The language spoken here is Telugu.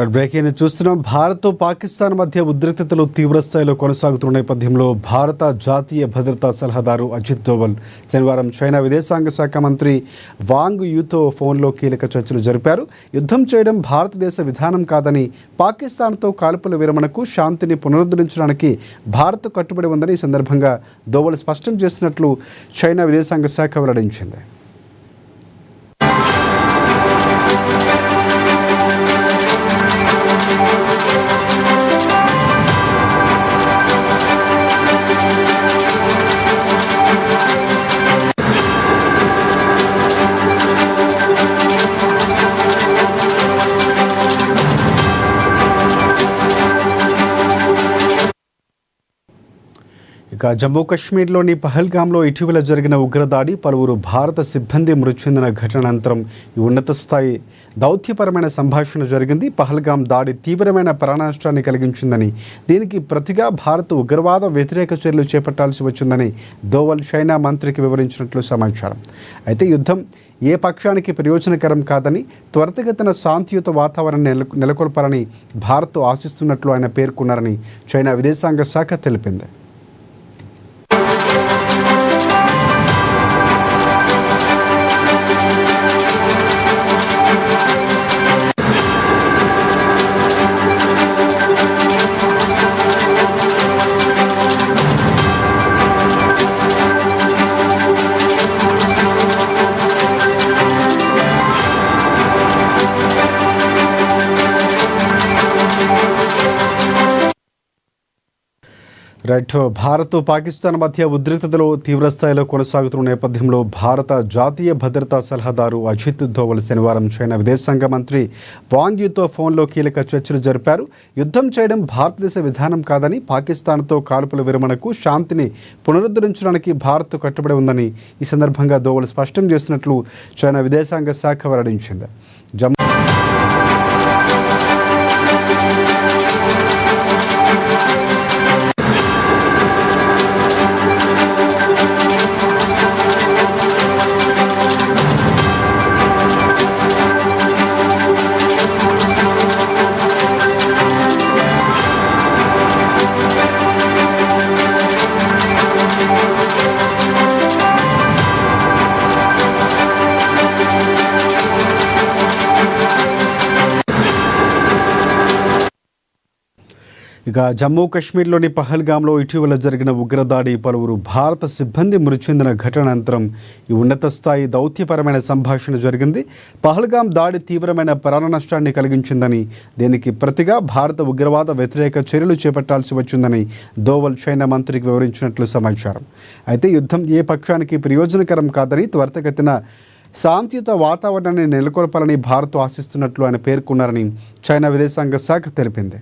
బ్రేకింగ్ చూస్తున్నాం. భారత్ పాకిస్తాన్ మధ్య ఉద్రిక్తతలు తీవ్రస్థాయిలో కొనసాగుతున్న నేపథ్యంలో భారత జాతీయ భద్రతా సలహాదారు అజిత్ దోవల్ శనివారం చైనా విదేశాంగ శాఖ మంత్రి వాంగ్ యూతో ఫోన్లో కీలక చర్చలు జరిపారు. యుద్ధం చేయడం భారతదేశ విధానం కాదని, పాకిస్తాన్తో కాల్పుల విరమణకు, శాంతిని పునరుద్ధరించడానికి భారత్ కట్టుబడి ఉందని ఈ సందర్భంగా దోవల్ స్పష్టం చేసినట్లు చైనా విదేశాంగ శాఖ వెల్లడించింది. ఇక జమ్మూ కాశ్మీర్లోని పహల్గామ్లో ఇటీవల జరిగిన ఉగ్రదాడి, పలువురు భారత సిబ్బంది మృతి చెందిన ఘటన అనంతరం ఈ ఉన్నత స్థాయి దౌత్యపరమైన సంభాషణ జరిగింది. పహల్గామ్ దాడి తీవ్రమైన ప్రాణనష్టాన్ని కలిగించిందని, దీనికి ప్రతిగా భారత్ ఉగ్రవాద వ్యతిరేక చర్యలు చేపట్టాల్సి వచ్చిందని దోవల్ చైనా మంత్రికి వివరించినట్లు సమాచారం. అయితే యుద్ధం ఏ పక్షానికి ప్రయోజనకరం కాదని, త్వరితగతిన శాంతియుత వాతావరణాన్ని నెలకొల్పాలని భారత్ ఆశిస్తున్నట్లు ఆయన పేర్కొన్నారని చైనా విదేశాంగ శాఖ తెలిపింది. భారత్ పాకిస్తాన్ మధ్య ఉద్రిక్తతలు తీవ్రస్థాయిలో కొనసాగుతున్న నేపథ్యంలో భారత జాతీయ భద్రతా సలహాదారు అజిత్ దోవల్ శనివారం చైనా విదేశాంగ మంత్రి వాంగ్ యూతో ఫోన్లో కీలక చర్చలు జరిపారు. యుద్ధం చేయడం భారతదేశ విధానం కాదని, పాకిస్తాన్తో కాల్పుల విరమణకు, శాంతిని పునరుద్ధరించడానికి భారత్ కట్టుబడి ఉందని ఈ సందర్భంగా దోవల్ స్పష్టం చేసినట్లు చైనా విదేశాంగ శాఖ వెల్లడించింది. ఇక జమ్మూ కాశ్మీర్లోని పహల్గామ్లో ఇటీవల జరిగిన ఉగ్రదాడి, పలువురు భారత సిబ్బంది మృతి చెందిన ఘటన అనంతరం ఈ ఉన్నత స్థాయి దౌత్యపరమైన సంభాషణ జరిగింది. పహల్గామ్ దాడి తీవ్రమైన ప్రాణ నష్టాన్ని కలిగించిందని, దీనికి ప్రతిగా భారత ఉగ్రవాద వ్యతిరేక చర్యలు చేపట్టాల్సి వచ్చిందని దోవల్ చైనా మంత్రికి వివరించినట్లు సమాచారం. అయితే యుద్ధం ఏ పక్షానికి ప్రయోజనకరం కాదని, త్వరితగతిన శాంతియుత వాతావరణాన్ని నెలకొల్పాలని భారత్ ఆశిస్తున్నట్లు ఆయన పేర్కొన్నారని చైనా విదేశాంగ శాఖ తెలిపింది.